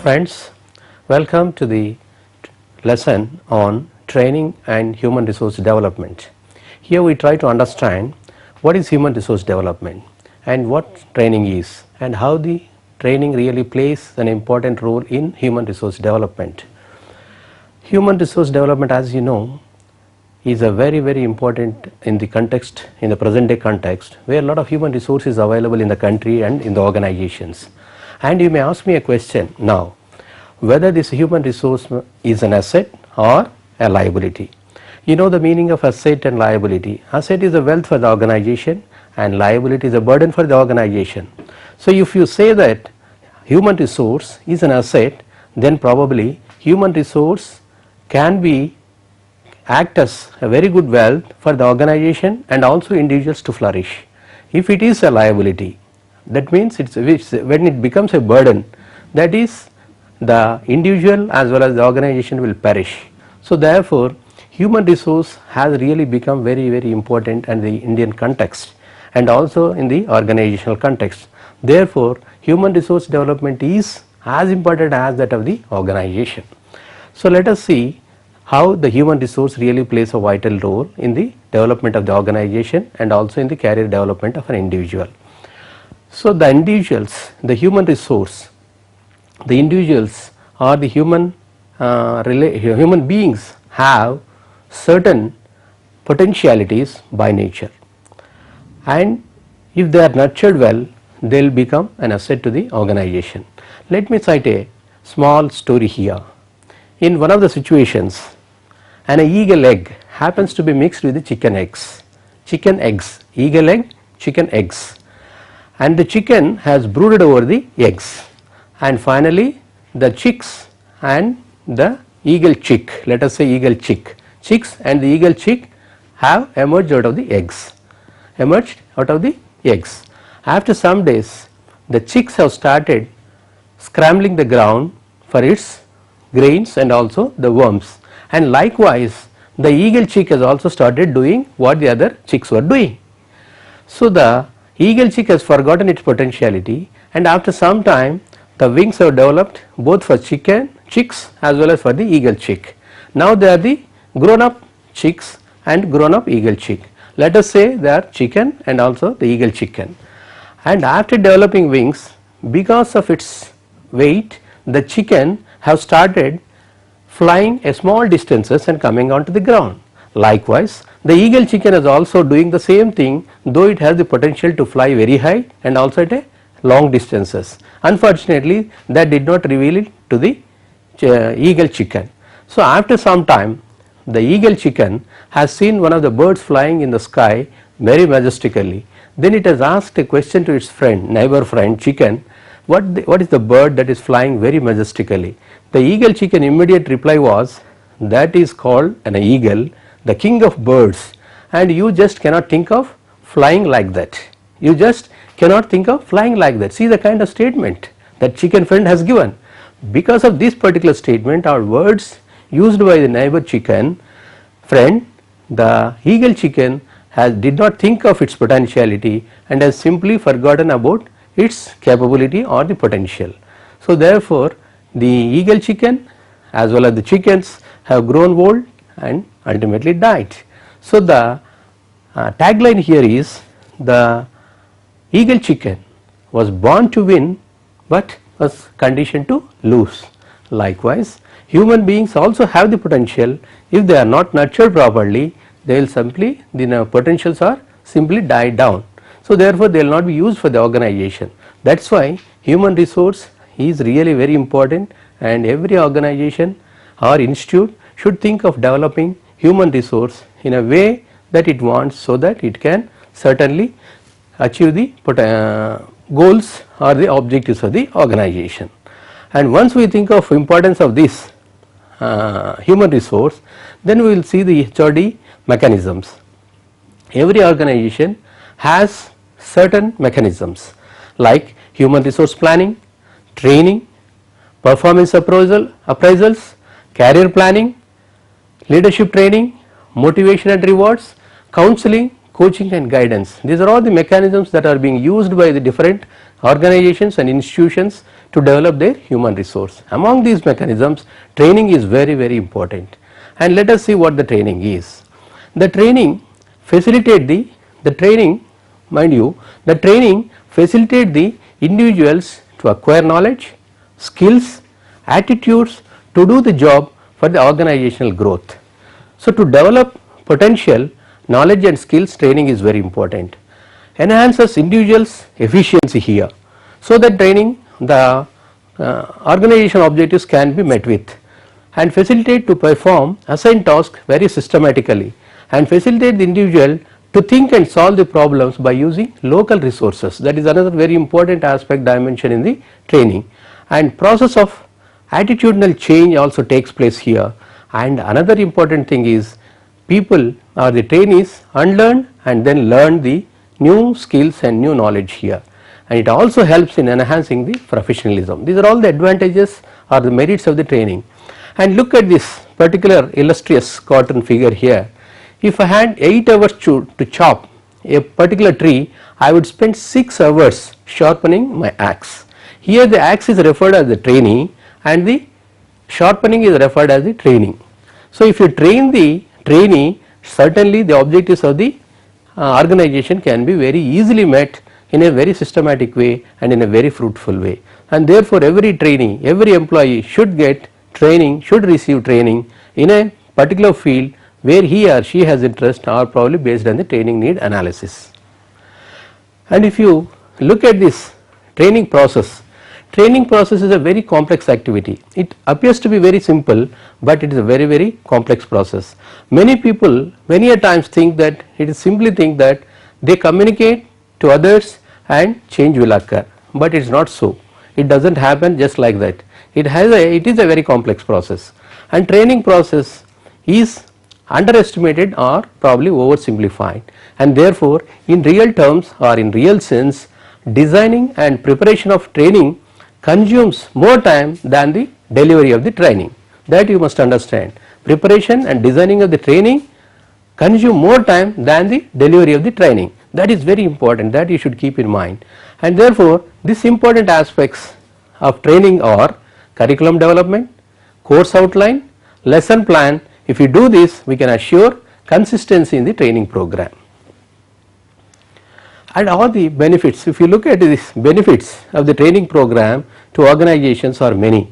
Friends, welcome to the lesson on training and human resource development. Here we try to understand what is human resource development and what training is and how the training really plays an important role in human resource development. Human resource development, as you know, is a very important in the context, in the present day context, where a lot of human resources available in the country and in the organizations. And you may ask me a question now, whether this human resource is an asset or a liability. You know the meaning of asset and liability. Asset is a wealth for the organization and liability is a burden for the organization. So if you say that human resource is an asset, then probably human resource can be act as a very good wealth for the organization and also individuals to flourish. If it is a liability, that means when it becomes a burden, that is the individual as well as the organization will perish. So therefore human resource has really become very important in the Indian context and also in the organizational context. Therefore human resource development is as important as that of the organization. So let us see how the human resource really plays a vital role in the development of the organization and also in the career development of an individual. So the individuals, the human resource, the individuals or the human beings have certain potentialities by nature, and if they are nurtured well, they will become an asset to the organization. Let me cite a small story here. In one of the situations, an eagle egg happens to be mixed with the chicken eggs, eagle egg, chicken eggs, and the chicken has brooded over the eggs, and finally the chicks and the eagle chick, let us say eagle chick, chicks and the eagle chick have emerged out of the eggs, After some days the chicks have started scrambling the ground for its grains and also the worms, and likewise the eagle chick has also started doing what the other chicks were doing. So the eagle chick has forgotten its potentiality, and after some time the wings have developed both for chicks as well as for the eagle chick. Now they are the grown up chicks and grown up eagle chick. Let us say they are chicken and also the eagle chicken, and after developing wings, because of its weight, the chicken have started flying a small distances and coming onto the ground. Likewise the eagle chicken is also doing the same thing, though it has the potential to fly very high and also at a long distances. Unfortunately that did not reveal it to the eagle chicken. So after some time the eagle chicken has seen one of the birds flying in the sky very majestically. Then it has asked a question to its friend, neighbor friend chicken, what is the bird that is flying very majestically? The eagle chicken immediate reply was, that is called an eagle, the king of birds, and you just cannot think of flying like that. You just cannot think of flying like that. See the kind of statement that chicken friend has given. Because of this particular statement or words used by the neighbor chicken friend, the eagle chicken did not think of its potentiality and has simply forgotten about its capability or the potential. So therefore the eagle chicken as well as the chickens have grown old and ultimately died. So the tagline here is, the eagle chicken was born to win but was conditioned to lose. Likewise human beings also have the potential. If they are not nurtured properly, they will simply, the potentials are simply die down. So therefore they will not be used for the organization. That is why human resource is really very important, and every organization or institute should think of developing human resource in a way that it wants, so that it can certainly achieve the goals or the objectives of the organization. And once we think of importance of this human resource, then we will see the HRD mechanisms. Every organization has certain mechanisms like human resource planning, training, performance appraisals, career planning, leadership training, motivation and rewards, counseling, coaching and guidance. These are all the mechanisms that are being used by the different organizations and institutions to develop their human resource. Among these mechanisms, training is very, very important. And let us see what the training is. The training facilitate the training, mind you, the training facilitate the individuals to acquire knowledge, skills, attitudes to do the job for the organizational growth. So, to develop potential, knowledge and skills, training is very important. Enhances individuals' efficiency here. So that training, the organizational objectives can be met with, and facilitate to perform assigned tasks very systematically, and facilitate the individual to think and solve the problems by using local resources. That is another very important aspect dimension in the training. And process of attitudinal change also takes place here. And another important thing is people or the trainees unlearn and then learn the new skills and new knowledge here, and it also helps in enhancing the professionalism. These are all the advantages or the merits of the training. And look at this particular illustrious cartoon figure here. If I had 8 hours to chop a particular tree, I would spend 6 hours sharpening my axe. Here the axe is referred as the trainee and the sharpening is referred as the training. So if you train the trainee, certainly the objectives of the organization can be very easily met in a very systematic way and in a very fruitful way. And therefore every trainee, every employee should get training, should receive training in a particular field where he or she has interest, or probably based on the training need analysis. And if you look at this training process is a very complex activity. It appears to be very simple, but it is a very, very complex process. Many people many a times think that it is simply think that they communicate to others and change will occur, but it is not so. It does not happen just like that. It is a very complex process, and training process is underestimated or probably oversimplified, and therefore in real terms or in real sense, designing and preparation of training consumes more time than the delivery of the training. That you must understand. Preparation and designing of the training consume more time than the delivery of the training. That is very important, that you should keep in mind. And therefore these important aspects of training are curriculum development, course outline, lesson plan. If you do this, we can assure consistency in the training program. And all the benefits, if you look at these benefits of the training program to organizations are many.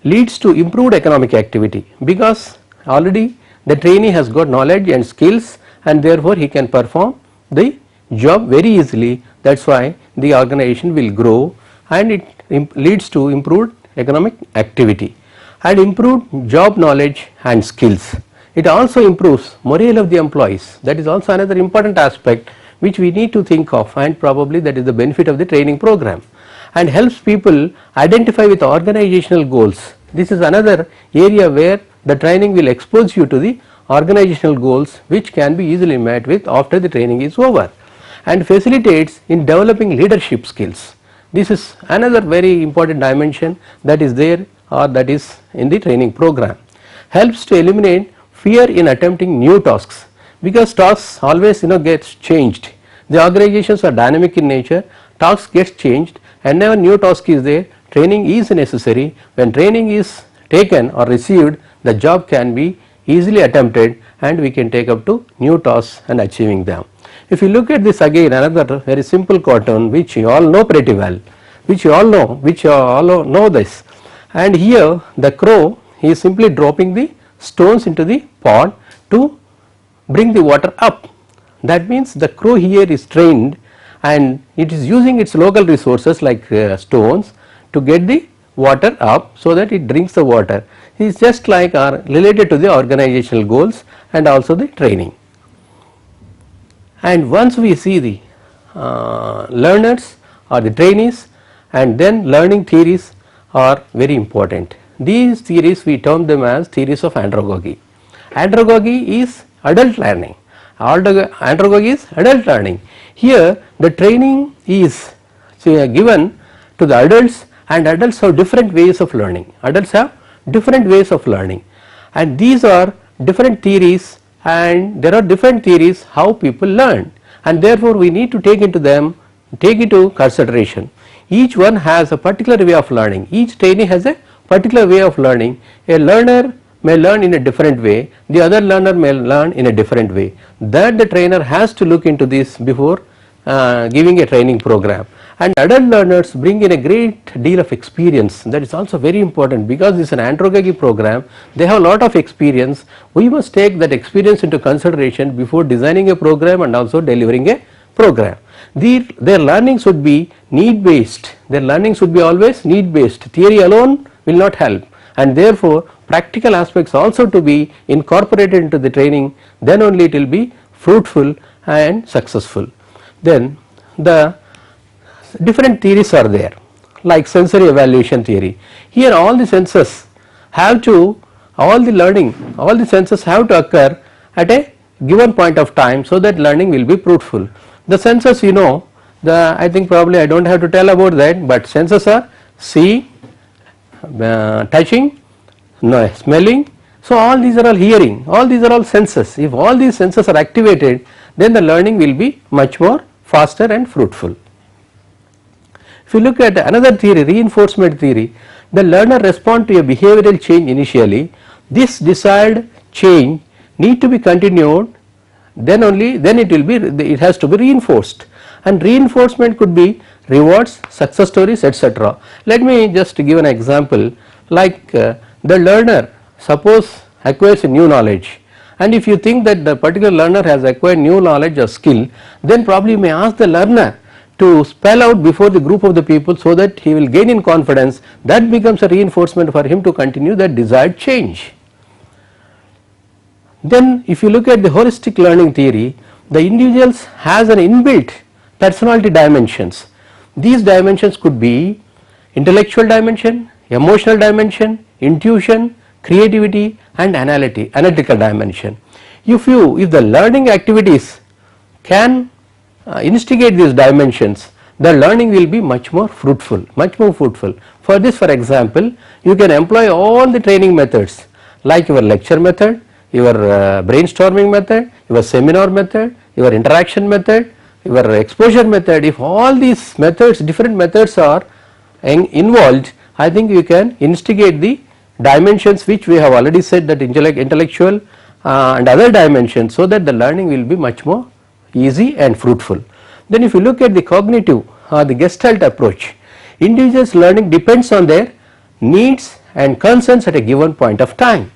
Leads to improved economic activity, because already the trainee has got knowledge and skills, and therefore he can perform the job very easily. That is why the organization will grow, and it leads to improved economic activity and improved job knowledge and skills. It also improves morale of the employees. That is also another important aspect which we need to think of, and probably that is the benefit of the training program, and helps people identify with organizational goals. This is another area where the training will expose you to the organizational goals, which can be easily met with after the training is over, and facilitates in developing leadership skills. This is another very important dimension that is there, or that is in the training program. Helps to eliminate fear in attempting new tasks, because tasks always gets changed. The organizations are dynamic in nature, tasks gets changed, and whenever new task is there, training is necessary. When training is taken or received, the job can be easily attempted, and we can take up to new tasks and achieving them. If you look at this again, another very simple cartoon which you all know pretty well, which you all know this, and here the crow is simply dropping the stones into the pond to bring the water up. That means the crow here is trained, and it is using its local resources like stones to get the water up so that it drinks the water. It is just like related to the organizational goals and also the training. And once we see the learners or the trainees, and then learning theories are very important. These theories we term them as theories of andragogy. Andragogy is adult learning. Andragogy is adult learning. Here the training is given to the adults, and adults have different ways of learning. Adults have different ways of learning, and these are different theories, and there are different theories how people learn. and therefore we need to take into consideration. Each one has a particular way of learning, each trainee has a particular way of learning. A learner may learn in a different way, the other learner may learn in a different way. That the trainer has to look into this before giving a training program. And adult learners bring in a great deal of experience, that is also very important, because this is an andragogy program, they have a lot of experience. We must take that experience into consideration before designing a program and also delivering a program. Their learning should be need based, their learning should be always need based, theory alone will not help, and therefore practical aspects also to be incorporated into the training, then only it will be fruitful and successful. Then the different theories are there, like sensory evaluation theory. Here all the senses have to, all the senses have to occur at a given point of time, so that learning will be fruitful. The senses, you know, I think probably I do not have to tell about that, but senses are see, touching, no, smelling. So all these are all hearing, all these are all senses. If all these senses are activated, then the learning will be much more faster and fruitful. If you look at another theory, reinforcement theory, the learner respond to a behavioral change initially. This desired change need to be continued, then it has to be reinforced, and reinforcement could be rewards, success stories, etc. Let me just give an example, like the learner suppose acquires a new knowledge, and if you think that the particular learner has acquired new knowledge or skill, then probably you may ask the learner to spell out before the group of the people, so that he will gain in confidence. That becomes a reinforcement for him to continue that desired change. Then if you look at the holistic learning theory, the individuals has an inbuilt personality dimensions. These dimensions could be intellectual dimension, emotional dimension, intuition, creativity, and analytical dimension. If the learning activities can instigate these dimensions, the learning will be much more fruitful, For this, for example, you can employ all the training methods, like your lecture method, your brainstorming method, your seminar method, your interaction method, your exposure method. If all these methods, different methods are involved, I think you can instigate the dimensions which we have already said, that intellectual and other dimensions, so that the learning will be much more easy and fruitful. Then if you look at the cognitive or the Gestalt approach, individuals learning depends on their needs and concerns at a given point of time.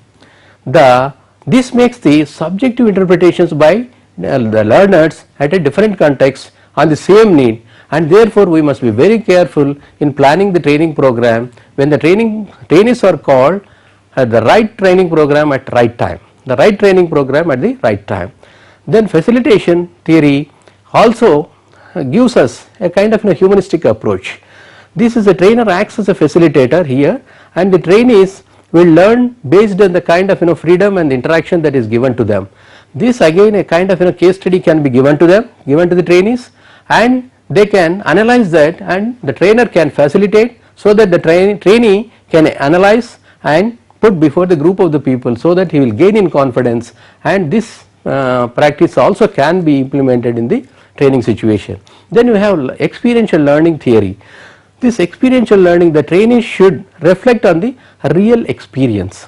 This makes the subjective interpretations by the learners at a different context on the same need, and therefore we must be very careful in planning the training program when the trainees are called at the right training program at right time, Then facilitation theory also gives us a kind of a humanistic approach. This is, a trainer acts as a facilitator here, and the trainees will learn based on the kind of freedom and interaction that is given to them. This again a kind of case study can be given to the trainees, and they can analyze that, and the trainer can facilitate, so that the trainee can analyze and put before the group of the people, so that he will gain in confidence, and this practice also can be implemented in the training situation. Then you have experiential learning theory. This experiential learning, the trainees should reflect on the real experience.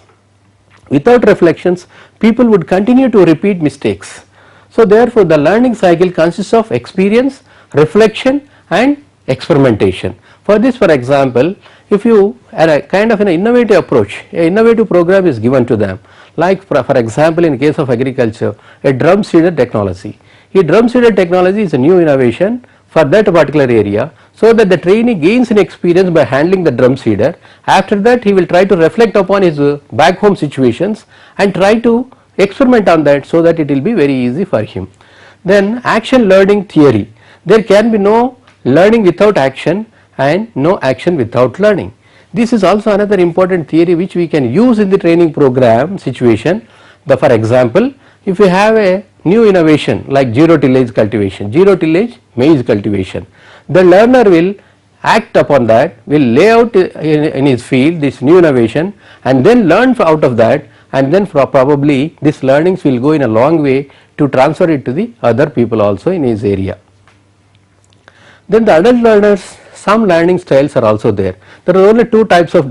Without reflections, people would continue to repeat mistakes. So therefore the learning cycle consists of experience, reflection, and experimentation. For this, for example, if you are a kind of an innovative approach, an innovative program is given to them, like for example in case of agriculture, a drum seeder technology. A drum seeder technology is a new innovation for that particular area, so that the trainee gains an experience by handling the drum seeder. After that, he will try to reflect upon his back home situations and try to experiment on that, so that it will be very easy for him. Then action learning theory. There can be no learning without action and no action without learning. This is also another important theory which we can use in the training program situation. For example, if you have a new innovation like zero tillage cultivation, zero tillage maize cultivation, the learner will act upon that, will lay out in his field this new innovation, and then learn out of that, and then probably this learnings will go in a long way to transfer it to the other people also in his area. Then the adult learners, some learning styles are also there. There are only two types of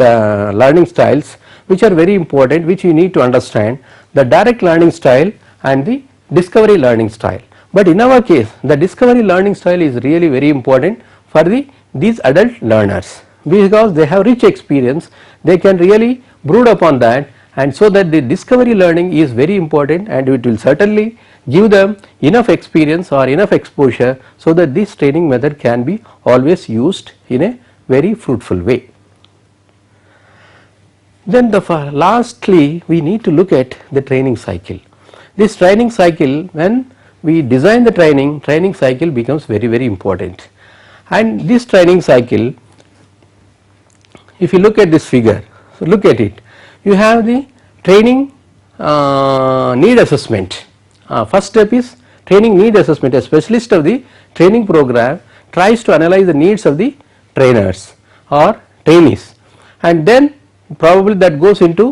learning styles which are very important, which you need to understand: the direct learning style and the discovery learning style. But in our case, the discovery learning style is really very important for these adult learners, because they have rich experience, they can really brood upon that, and so that the discovery learning is very important, and it will certainly give them enough experience or enough exposure so that this training method can be always used in a very fruitful way. Then lastly we need to look at the training cycle. This training cycle, when we design the training cycle becomes very important, and this training cycle, if you look at this figure, so look at it, you have the training need assessment. First step is training need assessment. A specialist of the training program tries to analyze the needs of the trainers or trainees, and then probably that goes into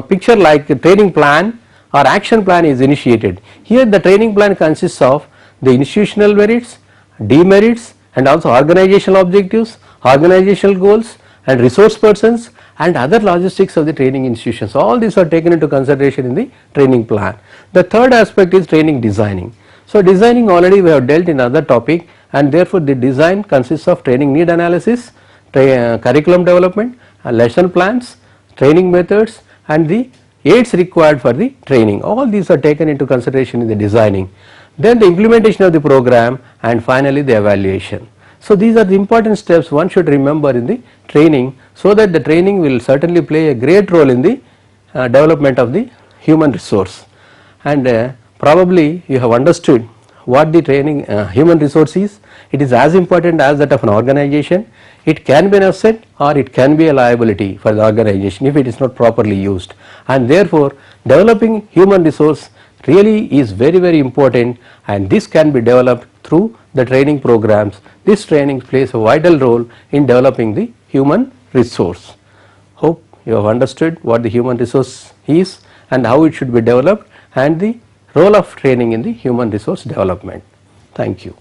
picture like a training plan or action plan is initiated. Here the training plan consists of the institutional merits, demerits, and also organizational objectives, organizational goals, and resource persons and other logistics of the training institutions. All these are taken into consideration in the training plan. The third aspect is training designing. So designing already we have dealt in other topic, and therefore the design consists of training need analysis, curriculum development, lesson plans, training methods, and the aids required for the training. All these are taken into consideration in the designing. Then the implementation of the program, and finally the evaluation. So these are the important steps one should remember in the training, so that the training will certainly play a great role in the development of the human resource. And probably you have understood what the training human resource is. It is as important as that of an organization. It can be an asset or it can be a liability for the organization if it is not properly used, and therefore developing human resource really is very important, and this can be developed through the training programs. This training plays a vital role in developing the human resource. Hope you have understood what the human resource is and how it should be developed, and the role of training in the human resource development. Thank you.